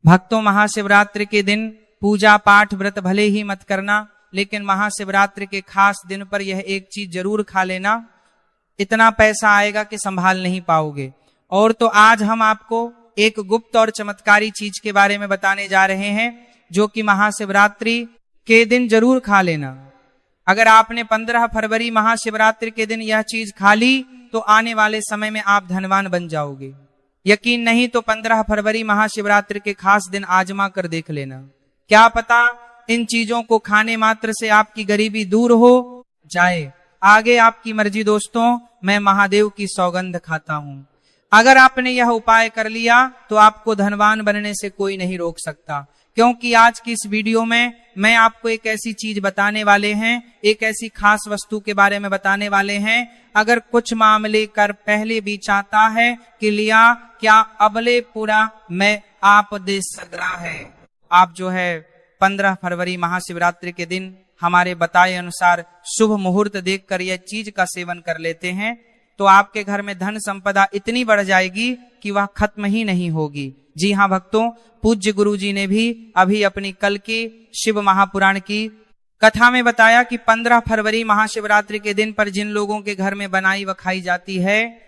भक्तों, महाशिवरात्रि के दिन पूजा पाठ व्रत भले ही मत करना, लेकिन महाशिवरात्रि के खास दिन पर यह एक चीज जरूर खा लेना। इतना पैसा आएगा कि संभाल नहीं पाओगे। और तो आज हम आपको एक गुप्त और चमत्कारी चीज के बारे में बताने जा रहे हैं, जो कि महाशिवरात्रि के दिन जरूर खा लेना। अगर आपने 15 फरवरी महाशिवरात्रि के दिन यह चीज खा ली तो आने वाले समय में आप धनवान बन जाओगे। यकीन नहीं तो 15 फरवरी महाशिवरात्रि के खास दिन आजमा कर देख लेना। क्या पता इन चीजों को खाने मात्र से आपकी गरीबी दूर हो जाए। आगे आपकी मर्जी दोस्तों, मैं महादेव की सौगंध खाता हूं। अगर आपने यह उपाय कर लिया तो आपको धनवान बनने से कोई नहीं रोक सकता, क्योंकि आज की इस वीडियो में मैं आपको एक ऐसी चीज बताने वाले हैं, एक ऐसी खास वस्तु के बारे में बताने वाले हैं। अगर कुछ मामले कर पहले भी चाहता है कि लिया क्या अबले पूरा मैं आप दे सकता है। आप जो है 15 फरवरी महाशिवरात्रि के दिन हमारे बताए अनुसार शुभ मुहूर्त देखकर यह चीज का सेवन कर लेते हैं तो आपके घर में धन संपदा इतनी बढ़ जाएगी कि वह खत्म ही नहीं होगी। जी हाँ भक्तों, पूज्य गुरु जी ने भी अभी अपनी कल की शिव महापुराण की कथा में बताया कि 15 फरवरी महाशिवरात्रि के दिन पर जिन लोगों के घर में बनाई व खाई जाती है,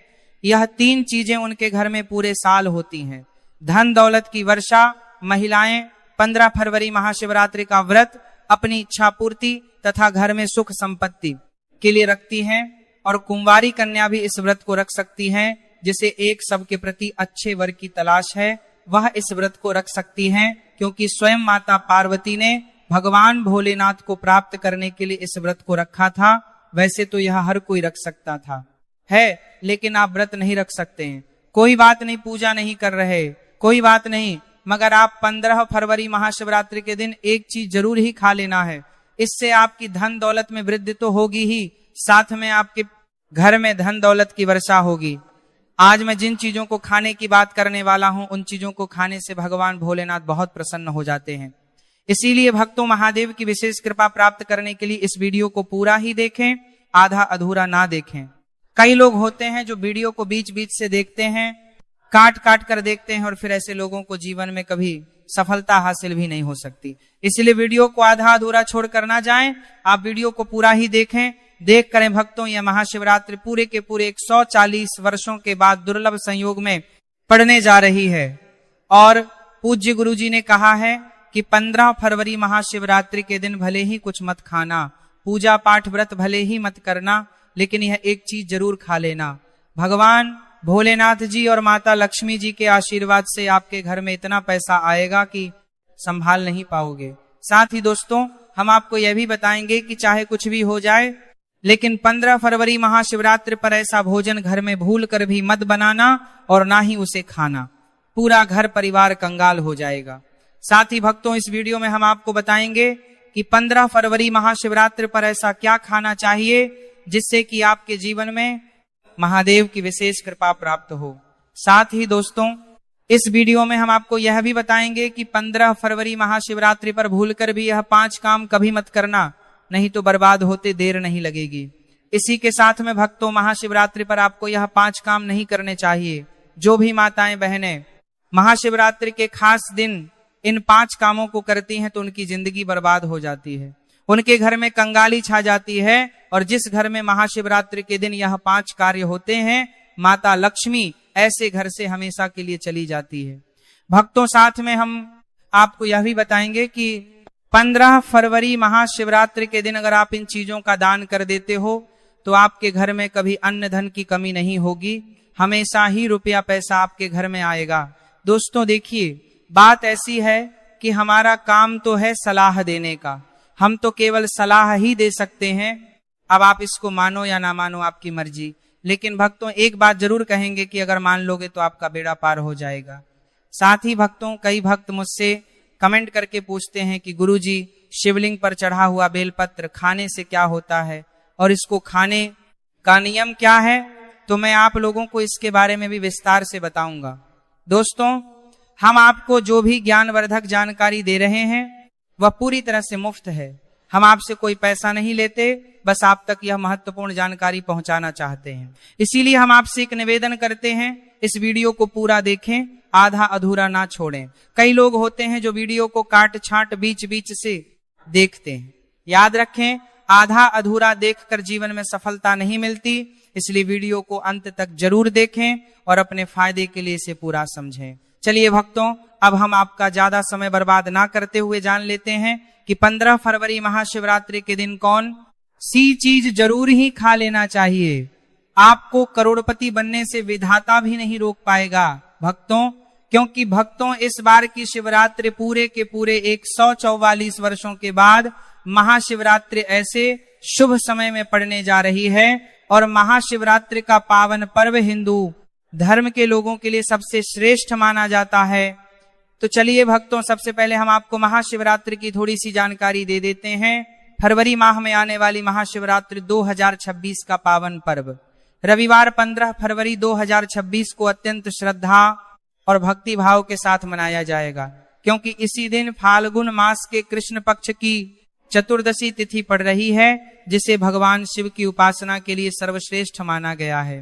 यह 3 चीजें उनके घर में पूरे साल होती हैं। धन दौलत की वर्षा। महिलाएं 15 फरवरी महाशिवरात्रि का व्रत अपनी इच्छा पूर्ति तथा घर में सुख संपत्ति के लिए रखती हैं, और कुंवारी कन्या भी इस व्रत को रख सकती हैं। जिसे एक सबके प्रति अच्छे वर की तलाश है, वह इस व्रत को रख सकती हैं, क्योंकि स्वयं माता पार्वती ने भगवान भोलेनाथ को प्राप्त करने के लिए इस व्रत को रखा था। वैसे तो यह हर कोई रख सकता था लेकिन आप व्रत नहीं रख सकते हैं। कोई बात नहीं, पूजा नहीं कर रहे, कोई बात नहीं, मगर आप 15 फरवरी महाशिवरात्रि के दिन एक चीज जरूर ही खा लेना है। इससे आपकी धन दौलत में वृद्धि तो होगी ही, साथ में आपके घर में धन दौलत की वर्षा होगी। आज मैं जिन चीजों को खाने की बात करने वाला हूं, उन चीजों को खाने से भगवान भोलेनाथ बहुत प्रसन्न हो जाते हैं। इसीलिए भक्तों, महादेव की विशेष कृपा प्राप्त करने के लिए इस वीडियो को पूरा ही देखें, आधा अधूरा ना देखें। कई लोग होते हैं जो वीडियो को बीच बीच से देखते हैं, काट काट कर देखते हैं, और फिर ऐसे लोगों को जीवन में कभी सफलता हासिल भी नहीं हो सकती। इसलिए वीडियो को आधा अधूरा छोड़कर ना जाएं, आप वीडियो को पूरा ही देखें। देख करें भक्तों, यह महाशिवरात्रि पूरे के पूरे 140 वर्षों के बाद दुर्लभ संयोग में पड़ने जा रही है। और पूज्य गुरु जी ने कहा है कि 15 फरवरी महाशिवरात्रि के दिन भले ही कुछ मत खाना, पूजा पाठ व्रत भले ही मत करना, लेकिन यह एक चीज जरूर खा लेना। भगवान भोलेनाथ जी और माता लक्ष्मी जी के आशीर्वाद से आपके घर में इतना पैसा आएगा कि संभाल नहीं पाओगे। साथ ही दोस्तों, हम आपको यह भी बताएंगे कि चाहे कुछ भी हो जाए, लेकिन 15 फरवरी महाशिवरात्रि पर ऐसा भोजन घर में भूल कर भी मत बनाना और ना ही उसे खाना, पूरा घर परिवार कंगाल हो जाएगा। साथ ही भक्तों, इस वीडियो में हम आपको बताएंगे कि 15 फरवरी महाशिवरात्रि पर ऐसा क्या खाना चाहिए जिससे कि आपके जीवन में महादेव की विशेष कृपा प्राप्त हो। साथ ही दोस्तों, इस वीडियो में हम आपको यह भी बताएंगे कि 15 फरवरी महाशिवरात्रि पर भूलकर भी यह 5 काम कभी मत करना, नहीं तो बर्बाद होते देर नहीं लगेगी। इसी के साथ में भक्तों, महाशिवरात्रि पर आपको यह 5 काम नहीं करने चाहिए। जो भी माताएं बहनें महाशिवरात्रि के खास दिन इन 5 कामों को करती हैं तो उनकी जिंदगी बर्बाद हो जाती है, उनके घर में कंगाली छा जाती है। और जिस घर में महाशिवरात्रि के दिन यह 5 कार्य होते हैं, माता लक्ष्मी ऐसे घर से हमेशा के लिए चली जाती है। भक्तों, साथ में हम आपको यह भी बताएंगे कि 15 फरवरी महाशिवरात्रि के दिन अगर आप इन चीजों का दान कर देते हो तो आपके घर में कभी अन्न धन की कमी नहीं होगी, हमेशा ही रुपया पैसा आपके घर में आएगा। दोस्तों देखिए, बात ऐसी है कि हमारा काम तो है सलाह देने का, हम तो केवल सलाह ही दे सकते हैं। अब आप इसको मानो या ना मानो, आपकी मर्जी। लेकिन भक्तों, एक बात जरूर कहेंगे कि अगर मान लोगे तो आपका बेड़ा पार हो जाएगा। साथ ही भक्तों, कई भक्त मुझसे कमेंट करके पूछते हैं कि गुरुजी, शिवलिंग पर चढ़ा हुआ बेलपत्र खाने से क्या होता है और इसको खाने का नियम क्या है। तो मैं आप लोगों को इसके बारे में भी विस्तार से बताऊंगा। दोस्तों, हम आपको जो भी ज्ञानवर्धक जानकारी दे रहे हैं वह पूरी तरह से मुफ्त है। हम आपसे कोई पैसा नहीं लेते, बस आप तक यह महत्वपूर्ण जानकारी पहुंचाना चाहते हैं। इसीलिए हम आपसे एक निवेदन करते हैं इस वीडियो को पूरा देखें, आधा अधूरा ना छोड़ें। कई लोग होते हैं जो वीडियो को काट छांट बीच बीच से देखते हैं। याद रखें, आधा अधूरा देखकर जीवन में सफलता नहीं मिलती, इसलिए वीडियो को अंत तक जरूर देखें और अपने फायदे के लिए इसे पूरा समझें। चलिए भक्तों, अब हम आपका ज्यादा समय बर्बाद ना करते हुए जान लेते हैं कि 15 फरवरी महाशिवरात्रि के दिन कौन सी चीज जरूर ही खा लेना चाहिए। आपको करोड़पति बनने से विधाता भी नहीं रोक पाएगा भक्तों, क्योंकि भक्तों इस बार की शिवरात्रि पूरे के पूरे 144 वर्षों के बाद महाशिवरात्रि ऐसे शुभ समय में पड़ने जा रही है और महाशिवरात्रि का पावन पर्व हिंदू धर्म के लोगों के लिए सबसे श्रेष्ठ माना जाता है। तो चलिए भक्तों, सबसे पहले हम आपको महाशिवरात्रि की थोड़ी सी जानकारी दे देते हैं। फरवरी माह में आने वाली महाशिवरात्रि 2026 का पावन पर्व रविवार 15 फरवरी 2026 को अत्यंत श्रद्धा और भक्ति भाव के साथ मनाया जाएगा, क्योंकि इसी दिन फाल्गुन मास के कृष्ण पक्ष की चतुर्दशी तिथि पड़ रही है, जिसे भगवान शिव की उपासना के लिए सर्वश्रेष्ठ माना गया है।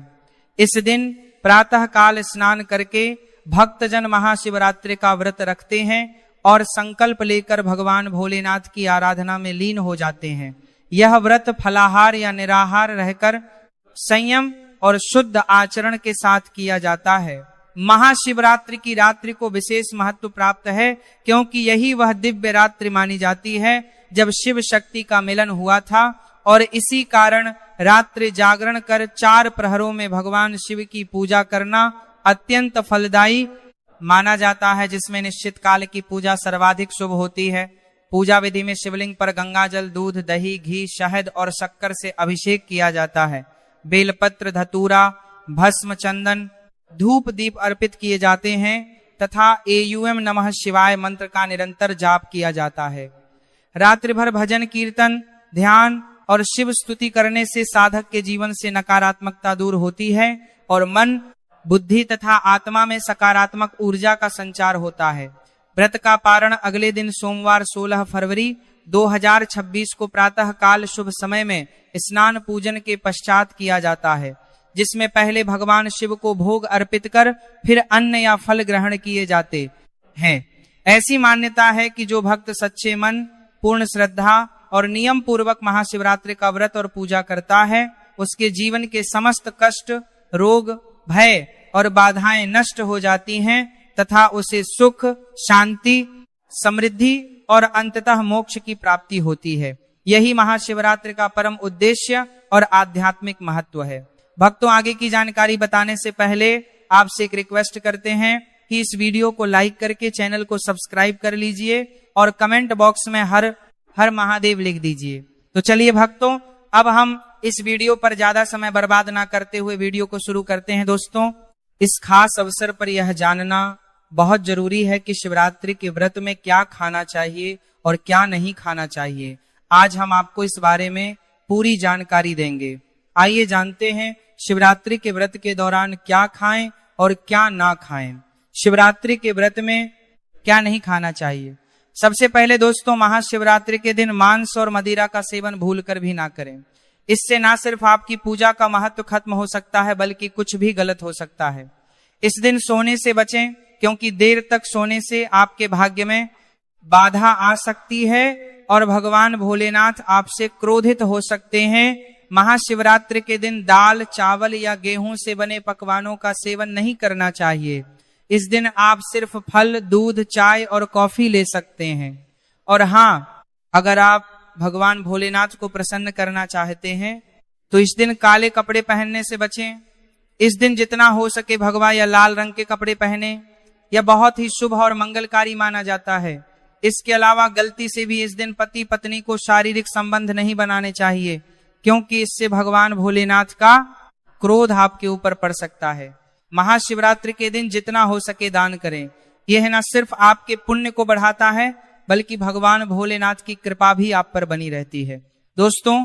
इस दिन प्रातः काल स्नान करके भक्तजन महाशिवरात्रि का व्रत रखते हैं और संकल्प लेकर भगवान भोलेनाथ की आराधना में लीन हो जाते हैं। यह व्रत फलाहार या निराहार रहकर संयम और शुद्ध आचरण के साथ किया जाता है। महाशिवरात्रि की रात्रि को विशेष महत्व प्राप्त है, क्योंकि यही वह दिव्य रात्रि मानी जाती है जब शिव शक्ति का मिलन हुआ था, और इसी कारण रात्रि जागरण कर 4 प्रहरों में भगवान शिव की पूजा करना अत्यंत फलदायी माना जाता है, जिसमें निश्चित काल की पूजा सर्वाधिक शुभ होती है। पूजा विधि में शिवलिंग पर गंगाजल, दूध, दही, घी, शहद और शक्कर से अभिषेक किया जाता है। बेलपत्र, धतूरा, भस्म, चंदन, धूप दीप अर्पित किए जाते हैं तथा एयूएम नमः शिवाय मंत्र का निरंतर जाप किया जाता है। रात्रि भर भजन, कीर्तन, ध्यान और शिव स्तुति करने से साधक के जीवन से नकारात्मकता दूर होती है और मन, बुद्धि तथा आत्मा में सकारात्मक ऊर्जा का संचार होता है। व्रत का पारण अगले दिन सोमवार 16 फरवरी 2026 को प्रातः काल शुभ समय में स्नान पूजन के पश्चात किया जाता है, जिसमें पहले भगवान शिव को भोग अर्पित कर फिर अन्न या फल ग्रहण किए जाते हैं। ऐसी मान्यता है कि जो भक्त सच्चे मन, पूर्ण श्रद्धा और नियम पूर्वक महाशिवरात्रि का व्रत और पूजा करता है, उसके जीवन के समस्त कष्ट, रोग, भय और बाधाएं नष्ट हो जाती हैं तथा उसे सुख, शांति, समृद्धि और अंततः मोक्ष की प्राप्ति होती है। यही महाशिवरात्रि का परम उद्देश्य और आध्यात्मिक महत्व है। भक्तों, आगे की जानकारी बताने से पहले आपसे एक रिक्वेस्ट करते हैं कि इस वीडियो को लाइक करके चैनल को सब्सक्राइब कर लीजिए और कमेंट बॉक्स में हर हर महादेव लिख दीजिए। तो चलिए भक्तों, अब हम इस वीडियो पर ज्यादा समय बर्बाद ना करते हुए वीडियो को शुरू करते हैं। दोस्तों, इस खास अवसर पर यह जानना बहुत जरूरी है कि शिवरात्रि के व्रत में क्या खाना चाहिए और क्या नहीं खाना चाहिए। आज हम आपको इस बारे में पूरी जानकारी देंगे। आइए जानते हैं शिवरात्रि के व्रत के दौरान क्या खाएं और क्या ना खाएं। शिवरात्रि के व्रत में क्या नहीं खाना चाहिए। सबसे पहले दोस्तों, महाशिवरात्रि के दिन मांस और मदिरा का सेवन भूलकर भी ना करें। इससे ना सिर्फ आपकी पूजा का महत्व खत्म हो सकता है, बल्कि कुछ भी गलत हो सकता है। इस दिन सोने से बचें, क्योंकि देर तक सोने से आपके भाग्य में बाधा आ सकती है और भगवान भोलेनाथ आपसे क्रोधित हो सकते हैं। महाशिवरात्रि के दिन दाल, चावल या गेहूं से बने पकवानों का सेवन नहीं करना चाहिए। इस दिन आप सिर्फ फल, दूध, चाय और कॉफी ले सकते हैं। और हाँ, अगर आप भगवान भोलेनाथ को प्रसन्न करना चाहते हैं तो इस दिन काले कपड़े पहनने से बचें। इस दिन जितना हो सके भगवा या लाल रंग के कपड़े पहने। यह बहुत ही शुभ और मंगलकारी माना जाता है। इसके अलावा गलती से भी इस दिन पति पत्नी को शारीरिक संबंध नहीं बनाने चाहिए, क्योंकि इससे भगवान भोलेनाथ का क्रोध आपके ऊपर पड़ सकता है। महाशिवरात्रि के दिन जितना हो सके दान करें। यह न सिर्फ आपके पुण्य को बढ़ाता है, बल्कि भगवान भोलेनाथ की कृपा भी आप पर बनी रहती है। दोस्तों,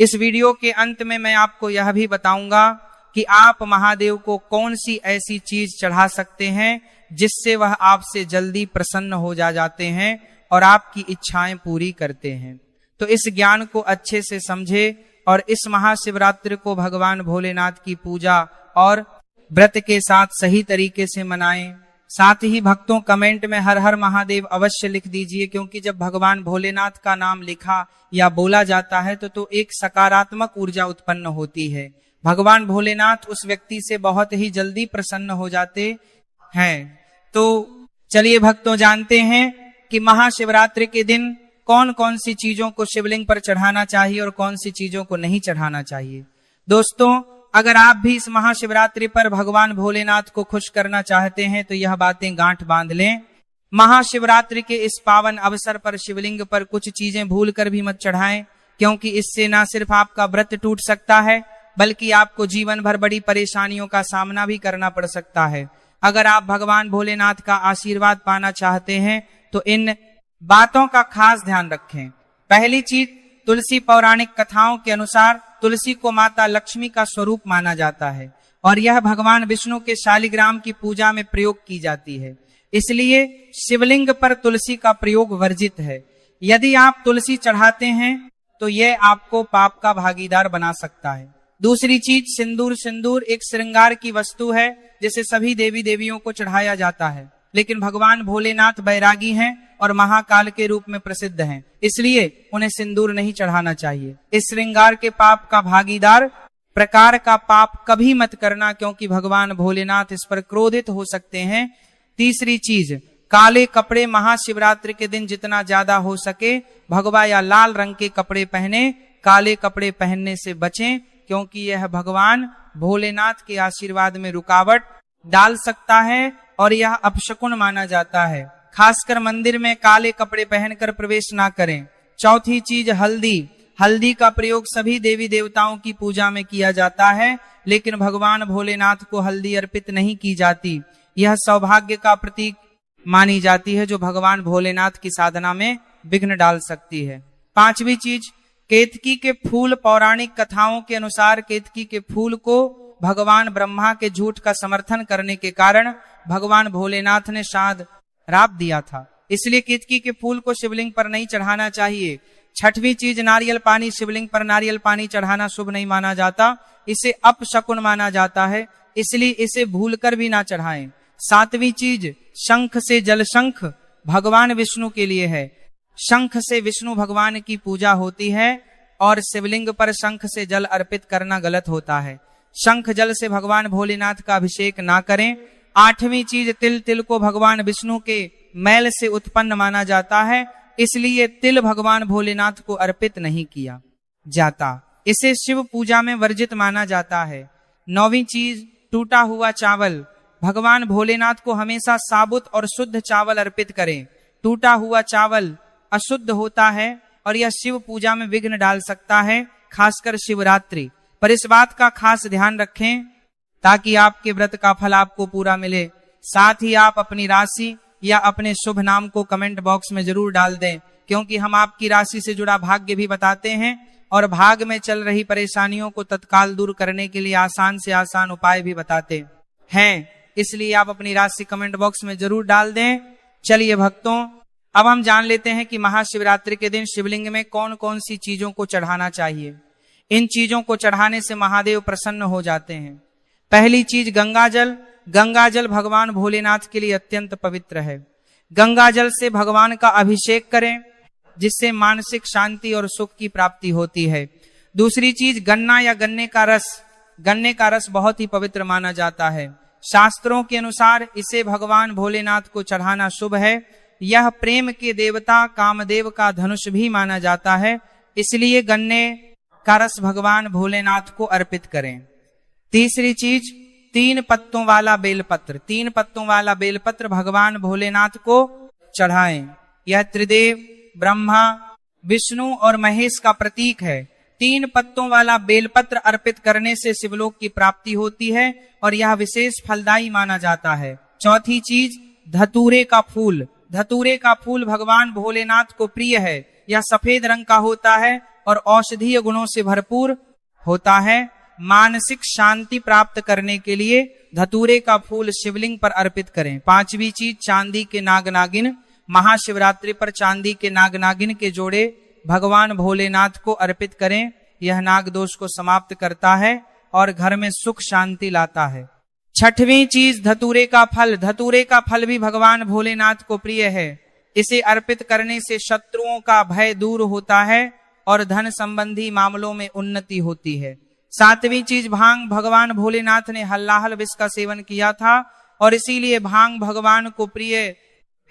इस वीडियो के अंत में मैं आपको यह भी बताऊंगा कि आप महादेव को कौन सी ऐसी चीज चढ़ा सकते हैं जिससे वह आपसे जल्दी प्रसन्न हो जाते हैं और आपकी इच्छाएं पूरी करते हैं। तो इस ज्ञान को अच्छे से समझे और इस महाशिवरात्रि को भगवान भोलेनाथ की पूजा और व्रत के साथ सही तरीके से मनाएं। साथ ही भक्तों कमेंट में हर हर महादेव अवश्य लिख दीजिए, क्योंकि जब भगवान भोलेनाथ का नाम लिखा या बोला जाता है तो एक सकारात्मक ऊर्जा उत्पन्न होती है। भगवान भोलेनाथ उस व्यक्ति से बहुत ही जल्दी प्रसन्न हो जाते हैं। तो चलिए भक्तों, जानते हैं कि महाशिवरात्रि के दिन कौन कौन सी चीजों को शिवलिंग पर चढ़ाना चाहिए और कौन सी चीजों को नहीं चढ़ाना चाहिए। दोस्तों, अगर आप भी इस महाशिवरात्रि पर भगवान भोलेनाथ को खुश करना चाहते हैं तो यह बातें गांठ बांध लें। महाशिवरात्रि के इस पावन अवसर पर शिवलिंग पर कुछ चीजें भूल कर भी मत चढ़ाएं, क्योंकि इससे न सिर्फ आपका व्रत टूट सकता है बल्कि आपको जीवन भर बड़ी परेशानियों का सामना भी करना पड़ सकता है। अगर आप भगवान भोलेनाथ का आशीर्वाद पाना चाहते हैं तो इन बातों का खास ध्यान रखें। पहली चीज, तुलसी पौराणिक कथाओं के अनुसार तुलसी को माता लक्ष्मी का स्वरूप माना जाता है और यह भगवान विष्णु के शालिग्राम की पूजा में प्रयोग की जाती है। इसलिए शिवलिंग पर तुलसी का प्रयोग वर्जित है। यदि आप तुलसी चढ़ाते हैं तो यह आपको पाप का भागीदार बना सकता है। दूसरी चीज, सिंदूर। सिंदूर एक श्रृंगार की वस्तु है जिसे सभी देवी देवियों को चढ़ाया जाता है, लेकिन भगवान भोलेनाथ बैरागी हैं और महाकाल के रूप में प्रसिद्ध हैं, इसलिए उन्हें सिंदूर नहीं चढ़ाना चाहिए। इस श्रृंगार के पाप का भागीदार प्रकार का पाप कभी मत करना, क्योंकि भगवान भोलेनाथ इस पर क्रोधित हो सकते हैं। तीसरी चीज, काले कपड़े महाशिवरात्रि के दिन जितना ज्यादा हो सके भगवा या लाल रंग के कपड़े पहने। काले कपड़े पहनने से बचें, क्योंकि यह भगवान भोलेनाथ के आशीर्वाद में रुकावट डाल सकता है और यह अपशकुन माना जाता है। खासकर मंदिर में काले कपड़े पहनकर प्रवेश ना करें। चौथी चीज, हल्दी। हल्दी का प्रयोग सभी देवी देवताओं की पूजा में किया जाता है, लेकिन भगवान भोलेनाथ को हल्दी अर्पित नहीं की जाती। यह सौभाग्य का प्रतीक मानी जाती है, जो भगवान भोलेनाथ की साधना में विघ्न डाल सकती है। पांचवी चीज, केतकी के फूल। पौराणिक कथाओं के अनुसार केतकी के फूल को भगवान ब्रह्मा के झूठ का समर्थन करने के कारण भगवान भोलेनाथ ने शायद राप दिया था, इसलिए केतकी के फूल को शिवलिंग पर नहीं चढ़ाना चाहिए। छठवीं चीज, नारियल पानी। शिवलिंग पर नारियल पानी चढ़ाना शुभ नहीं माना जाता, इसे अपशकुन माना जाता है, इसलिए इसे भूलकर भी ना चढ़ाएं। सातवीं चीज, शंख से जल। शंख भगवान विष्णु के लिए है। शंख से विष्णु भगवान की पूजा होती है और शिवलिंग पर शंख से जल अर्पित करना गलत होता है। शंख जल से भगवान भोलेनाथ का अभिषेक ना करें। आठवीं चीज, तिल। तिल को भगवान विष्णु के मैल से उत्पन्न माना जाता है, इसलिए तिल भगवान भोलेनाथ को अर्पित नहीं किया जाता, इसे शिव पूजा में वर्जित माना जाता है। नौवीं चीज, टूटा हुआ चावल। भगवान भोलेनाथ को हमेशा साबुत और शुद्ध चावल अर्पित करें। टूटा हुआ चावल अशुद्ध होता है और यह शिव पूजा में विघ्न डाल सकता है, खासकर शिवरात्रि पर। इस बात का खास ध्यान रखें ताकि आपके व्रत का फल आपको पूरा मिले। साथ ही आप अपनी राशि या अपने शुभ नाम को कमेंट बॉक्स में जरूर डाल दें, क्योंकि हम आपकी राशि से जुड़ा भाग्य भी बताते हैं और भाग्य में चल रही परेशानियों को तत्काल दूर करने के लिए आसान से आसान उपाय भी बताते हैं, इसलिए आप अपनी राशि कमेंट बॉक्स में जरूर डाल दें। चलिए भक्तों, अब हम जान लेते हैं कि महाशिवरात्रि के दिन शिवलिंग में कौन कौन सी चीजों को चढ़ाना चाहिए। इन चीजों को चढ़ाने से महादेव प्रसन्न हो जाते हैं। पहली चीज, गंगा जल। गंगा जल भगवान भोलेनाथ के लिए अत्यंत पवित्र है। गंगा जल से भगवान का अभिषेक करें, जिससे मानसिक शांति और सुख की प्राप्ति होती है। दूसरी चीज, गन्ना या गन्ने का रस। गन्ने का रस बहुत ही पवित्र माना जाता है। शास्त्रों के अनुसार इसे भगवान भोलेनाथ को चढ़ाना शुभ है। यह प्रेम के देवता कामदेव का धनुष भी माना जाता है, इसलिए गन्ने का रस भगवान भोलेनाथ को अर्पित करें। तीसरी चीज, 3 पत्तों वाला बेलपत्र। 3 पत्तों वाला बेलपत्र भगवान भोलेनाथ को चढ़ाएं। यह त्रिदेव ब्रह्मा, विष्णु और महेश का प्रतीक है। 3 पत्तों वाला बेलपत्र अर्पित करने से शिवलोक की प्राप्ति होती है और यह विशेष फलदायी माना जाता है। चौथी चीज, धतूरे का फूल। धतूरे का फूल भगवान भोलेनाथ को प्रिय है। यह सफेद रंग का होता है और औषधीय गुणों से भरपूर होता है। मानसिक शांति प्राप्त करने के लिए धतूरे का फूल शिवलिंग पर अर्पित करें। पांचवी चीज, चांदी के नाग नागिन। महाशिवरात्रि पर चांदी के नाग नागिन के जोड़े भगवान भोलेनाथ को अर्पित करें। यह नाग दोष को समाप्त करता है और घर में सुख शांति लाता है। छठवीं चीज धतूरे का फल। धतूरे का फल भी भगवान भोलेनाथ को प्रिय है। इसे अर्पित करने से शत्रुओं का भय दूर होता है और धन संबंधी मामलों में उन्नति होती है। सातवीं चीज भांग। भगवान भोलेनाथ ने हल्लाहल विष का सेवन किया था और इसीलिए भांग भगवान को प्रिय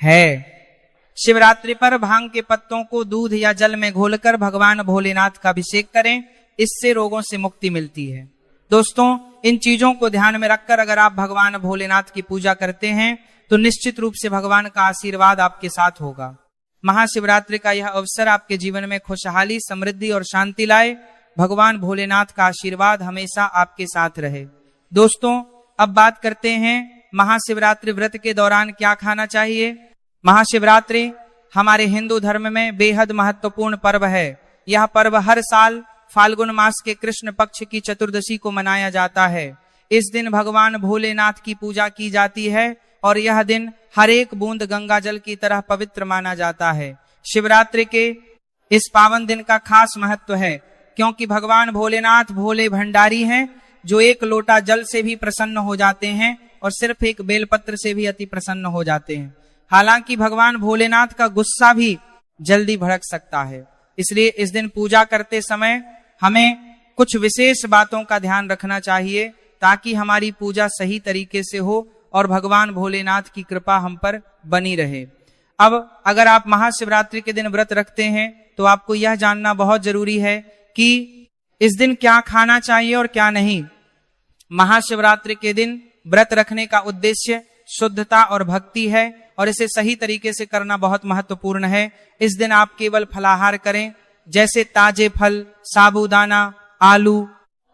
है। शिवरात्रि पर भांग के पत्तों को दूध या जल में घोलकर भगवान भोलेनाथ का अभिषेक करें, इससे रोगों से मुक्ति मिलती है। दोस्तों, इन चीजों को ध्यान में रखकर अगर आप भगवान भोलेनाथ की पूजा करते हैं तो निश्चित रूप से भगवान का आशीर्वाद आपके साथ होगा। महाशिवरात्रि का यह अवसर आपके जीवन में खुशहाली, समृद्धि और शांति लाए। भगवान भोलेनाथ का आशीर्वाद हमेशा आपके साथ रहे। दोस्तों, अब बात करते हैं महाशिवरात्रि व्रत के दौरान क्या खाना चाहिए। महाशिवरात्रि हमारे हिंदू धर्म में बेहद महत्वपूर्ण पर्व है। यह पर्व हर साल फाल्गुन मास के कृष्ण पक्ष की चतुर्दशी को मनाया जाता है। इस दिन भगवान भोलेनाथ की पूजा की जाती है और यह दिन हर एक बूंद गंगा जल की तरह पवित्र माना जाता है। शिवरात्रि के इस पावन दिन का खास महत्व है क्योंकि भगवान भोलेनाथ भोले भंडारी हैं, जो एक लोटा जल से भी प्रसन्न हो जाते हैं और सिर्फ एक बेलपत्र से भी अति प्रसन्न हो जाते हैं। हालांकि भगवान भोलेनाथ का गुस्सा भी जल्दी भड़क सकता है, इसलिए इस दिन पूजा करते समय हमें कुछ विशेष बातों का ध्यान रखना चाहिए ताकि हमारी पूजा सही तरीके से हो और भगवान भोलेनाथ की कृपा हम पर बनी रहे। अब अगर आप महाशिवरात्रि के दिन व्रत रखते हैं तो आपको यह जानना बहुत जरूरी है कि इस दिन क्या खाना चाहिए और क्या नहीं। महाशिवरात्रि के दिन व्रत रखने का उद्देश्य शुद्धता और भक्ति है और इसे सही तरीके से करना बहुत महत्वपूर्ण है। इस दिन आप केवल फलाहार करें, जैसे ताजे फल, साबूदाना, आलू,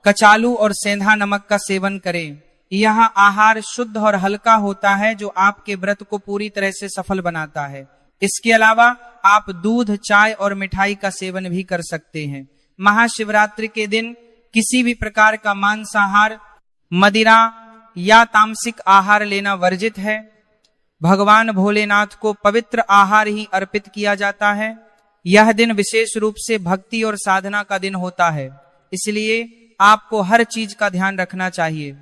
कचालू और सेंधा नमक का सेवन करें। यह आहार शुद्ध और हल्का होता है जो आपके व्रत को पूरी तरह से सफल बनाता है। इसके अलावा आप दूध, चाय और मिठाई का सेवन भी कर सकते हैं। महाशिवरात्रि के दिन किसी भी प्रकार का मांसाहार, मदिरा या तामसिक आहार लेना वर्जित है। भगवान भोलेनाथ को पवित्र आहार ही अर्पित किया जाता है। यह दिन विशेष रूप से भक्ति और साधना का दिन होता है, इसलिए आपको हर चीज का ध्यान रखना चाहिए।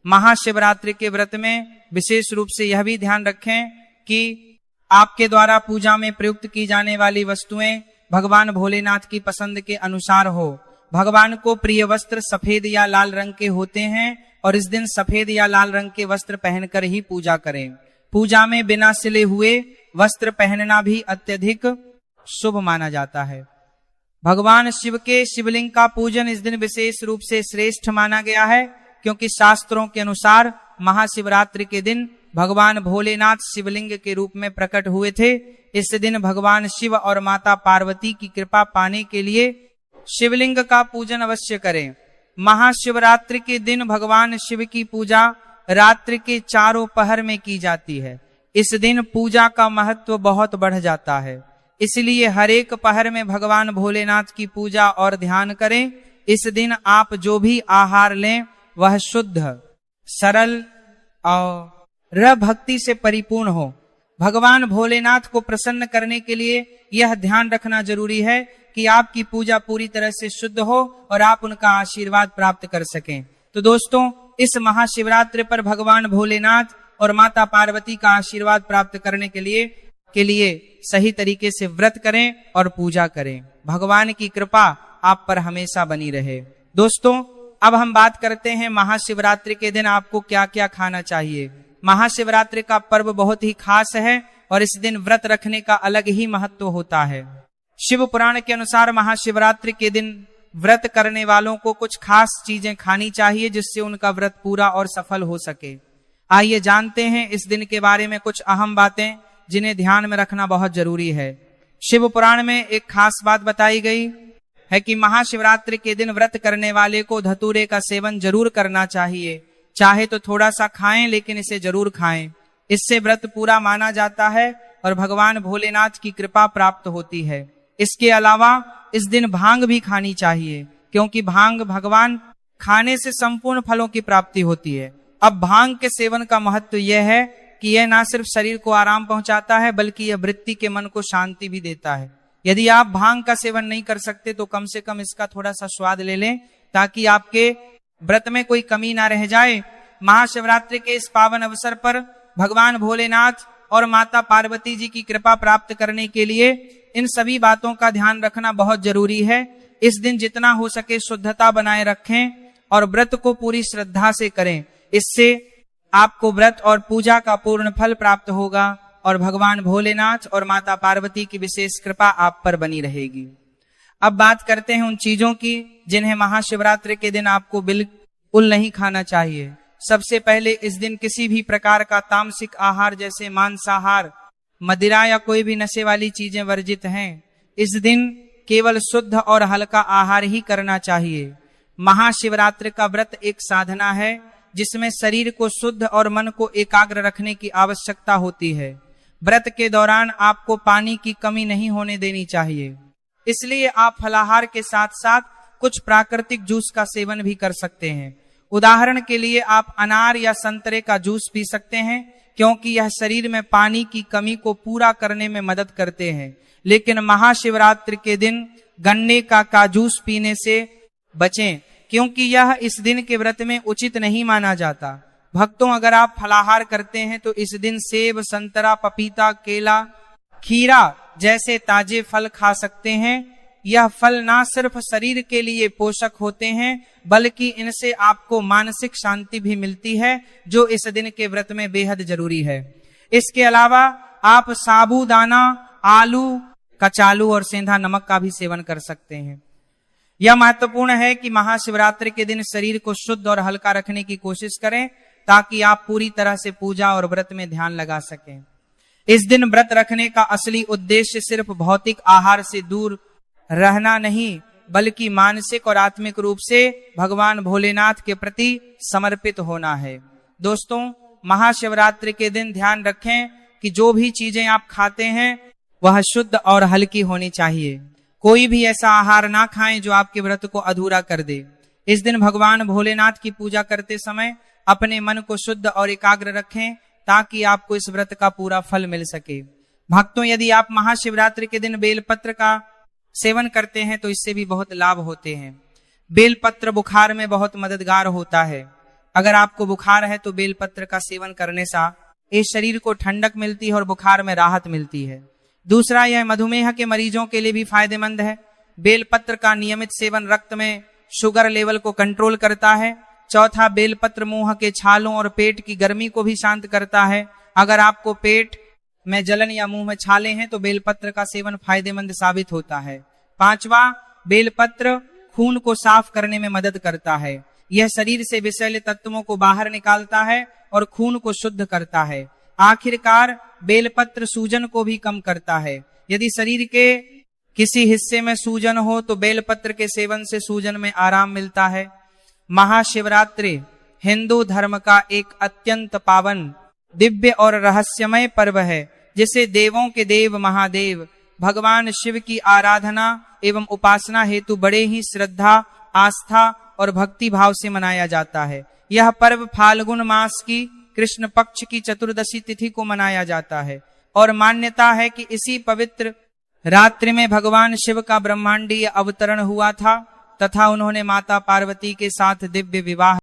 महाशिवरात्रि के व्रत में विशेष रूप से यह भी ध्यान रखें कि आपके द्वारा पूजा में प्रयुक्त की जाने वाली वस्तुएं भगवान भोलेनाथ की पसंद के अनुसार हो। भगवान को प्रिय वस्त्र सफेद या लाल रंग के होते हैं और इस दिन सफेद या लाल रंग के वस्त्र पहनकर ही पूजा करें। पूजा में बिना सिले हुए वस्त्र पहनना भी अत्यधिक शुभ माना जाता है। भगवान शिव के शिवलिंग का पूजन इस दिन विशेष रूप से श्रेष्ठ माना गया है क्योंकि शास्त्रों के अनुसार महाशिवरात्रि के दिन भगवान भोलेनाथ शिवलिंग के रूप में प्रकट हुए थे। इस दिन भगवान शिव और माता पार्वती की कृपा पाने के लिए शिवलिंग का पूजन अवश्य करें। महाशिवरात्रि के दिन भगवान शिव की पूजा रात्रि के चारों पहर में की जाती है। इस दिन पूजा का महत्व बहुत बढ़ जाता है, इसलिए हर एक पहर में भगवान भोलेनाथ की पूजा और ध्यान करें। इस दिन आप जो भी आहार लें वह शुद्ध, सरल और भक्ति से परिपूर्ण हो। भगवान भोलेनाथ को प्रसन्न करने के लिए यह ध्यान रखना जरूरी है कि आपकी पूजा पूरी तरह से शुद्ध हो और आप उनका आशीर्वाद प्राप्त कर सकें। तो दोस्तों, इस महाशिवरात्रि पर भगवान भोलेनाथ और माता पार्वती का आशीर्वाद प्राप्त करने के लिए सही तरीके से व्रत करें और पूजा करें। भगवान की कृपा आप पर हमेशा बनी रहे। दोस्तों, अब हम बात करते हैं महाशिवरात्रि के दिन आपको क्या क्या खाना चाहिए। महाशिवरात्रि का पर्व बहुत ही खास है और इस दिन व्रत रखने का अलग ही महत्व होता है। शिव पुराण के अनुसार महाशिवरात्रि के दिन व्रत करने वालों को कुछ खास चीजें खानी चाहिए जिससे उनका व्रत पूरा और सफल हो सके। आइए जानते हैं इस दिन के बारे में कुछ अहम बातें जिन्हें ध्यान में रखना बहुत जरूरी है। शिव पुराण में एक खास बात बताई गई है कि महाशिवरात्रि के दिन व्रत करने वाले को धतूरे का सेवन जरूर करना चाहिए। चाहे तो थोड़ा सा खाएं, लेकिन इसे जरूर खाएं। इससे व्रत पूरा माना जाता है और भगवान भोलेनाथ की कृपा प्राप्त होती है। इसके अलावा इस दिन भांग भी खानी चाहिए क्योंकि भांग भगवान खाने से संपूर्ण फलों की प्राप्ति होती है। अब भांग के सेवन का महत्व यह है कि यह न सिर्फ शरीर को आराम पहुंचाता है बल्कि यह वृत्ति के मन को शांति भी देता है। यदि आप भांग का सेवन नहीं कर सकते तो कम से कम इसका थोड़ा सा स्वाद ले लें ताकि आपके व्रत में कोई कमी ना रह जाए महाशिवरात्रि के इस पावन अवसर पर भगवान भोलेनाथ और माता पार्वती जी की कृपा प्राप्त करने के लिए इन सभी बातों का ध्यान रखना बहुत जरूरी है। इस दिन जितना हो सके शुद्धता बनाए रखें और व्रत को पूरी श्रद्धा से करें। इससे आपको व्रत और पूजा का पूर्ण फल प्राप्त होगा और भगवान भोलेनाथ और माता पार्वती की विशेष कृपा आप पर बनी रहेगी। अब बात करते हैं उन चीजों की जिन्हें महाशिवरात्रि के दिन आपको बिल्कुल नहीं खाना चाहिए। सबसे पहले इस दिन किसी भी प्रकार का तामसिक आहार जैसे मांसाहार, मदिरा या कोई भी नशे वाली चीजें वर्जित हैं। इस दिन केवल शुद्ध और हल्का आहार ही करना चाहिए। महाशिवरात्रि का व्रत एक साधना है जिसमें शरीर को शुद्ध और मन को एकाग्र रखने की आवश्यकता होती है। व्रत के दौरान आपको पानी की कमी नहीं होने देनी चाहिए, इसलिए आप फलाहार के साथ साथ कुछ प्राकृतिक जूस का सेवन भी कर सकते हैं। उदाहरण के लिए आप अनार या संतरे का जूस पी सकते हैं, क्योंकि यह शरीर में पानी की कमी को पूरा करने में मदद करते हैं। लेकिन महाशिवरात्रि के दिन गन्ने का जूस पीने से बचें, क्योंकि यह इस दिन के व्रत में उचित नहीं माना जाता। भक्तों, अगर आप फलाहार करते हैं तो इस दिन सेब, संतरा, पपीता, केला, खीरा जैसे ताजे फल खा सकते हैं। यह फल ना सिर्फ शरीर के लिए पोषक होते हैं, बल्कि इनसे आपको मानसिक शांति भी मिलती है, जो इस दिन के व्रत में बेहद जरूरी है। इसके अलावा आप साबूदाना, आलू, कचालू और सेंधा नमक का भी सेवन कर सकते हैं। यह महत्वपूर्ण है कि महाशिवरात्रि के दिन शरीर को शुद्ध और हल्का रखने की कोशिश करें, ताकि आप पूरी तरह से पूजा और व्रत में ध्यान लगा सकें। इस दिन व्रत रखने का असली उद्देश्य सिर्फ भौतिक आहार से दूर रहना नहीं, बल्कि मानसिक और आत्मिक रूप से भगवान भोलेनाथ के प्रति समर्पित होना है। दोस्तों, महाशिवरात्रि के दिन ध्यान रखें कि जो भी चीजें आप खाते हैं वह शुद्ध और हल्की होनी चाहिए। कोई भी ऐसा आहार ना खाएं जो आपके व्रत को अधूरा कर दे। इस दिन भगवान भोलेनाथ की पूजा करते समय अपने मन को शुद्ध और एकाग्र रखें, ताकि आपको इस व्रत का पूरा फल मिल सके। भक्तों, यदि आप महाशिवरात्रि के दिन बेलपत्र का सेवन करते हैं तो इससे भी बहुत लाभ होते हैं। बेलपत्र बुखार में बहुत मददगार होता है। अगर आपको बुखार है तो बेलपत्र का सेवन करने से इस शरीर को ठंडक मिलती है और बुखार में राहत मिलती है। दूसरा, यह मधुमेह के मरीजों के लिए भी फायदेमंद है। बेलपत्र का नियमित सेवन रक्त में शुगर लेवल को कंट्रोल करता है। चौथा, बेलपत्र मुंह के छालों और पेट की गर्मी को भी शांत करता है। अगर आपको पेट में जलन या मुंह में छाले हैं तो बेलपत्र का सेवन फायदेमंद साबित होता है। पांचवा, बेलपत्र खून को साफ करने में मदद करता है। यह शरीर से विषैले तत्वों को बाहर निकालता है और खून को शुद्ध करता है। आखिरकार, बेलपत्र सूजन को भी कम करता है। यदि शरीर के किसी हिस्से में सूजन हो तो बेलपत्र के सेवन से सूजन में आराम मिलता है। महाशिवरात्रि हिंदू धर्म का एक अत्यंत पावन, दिव्य और रहस्यमय पर्व है, जिसे देवों के देव महादेव भगवान शिव की आराधना एवं उपासना हेतु बड़े ही श्रद्धा, आस्था और भक्ति भाव से मनाया जाता है। यह पर्व फाल्गुन मास की कृष्ण पक्ष की चतुर्दशी तिथि को मनाया जाता है और मान्यता है कि इसी पवित्र रात्रि में भगवान शिव का ब्रह्मांडीय अवतरण हुआ था तथा उन्होंने माता पार्वती के साथ दिव्य विवाह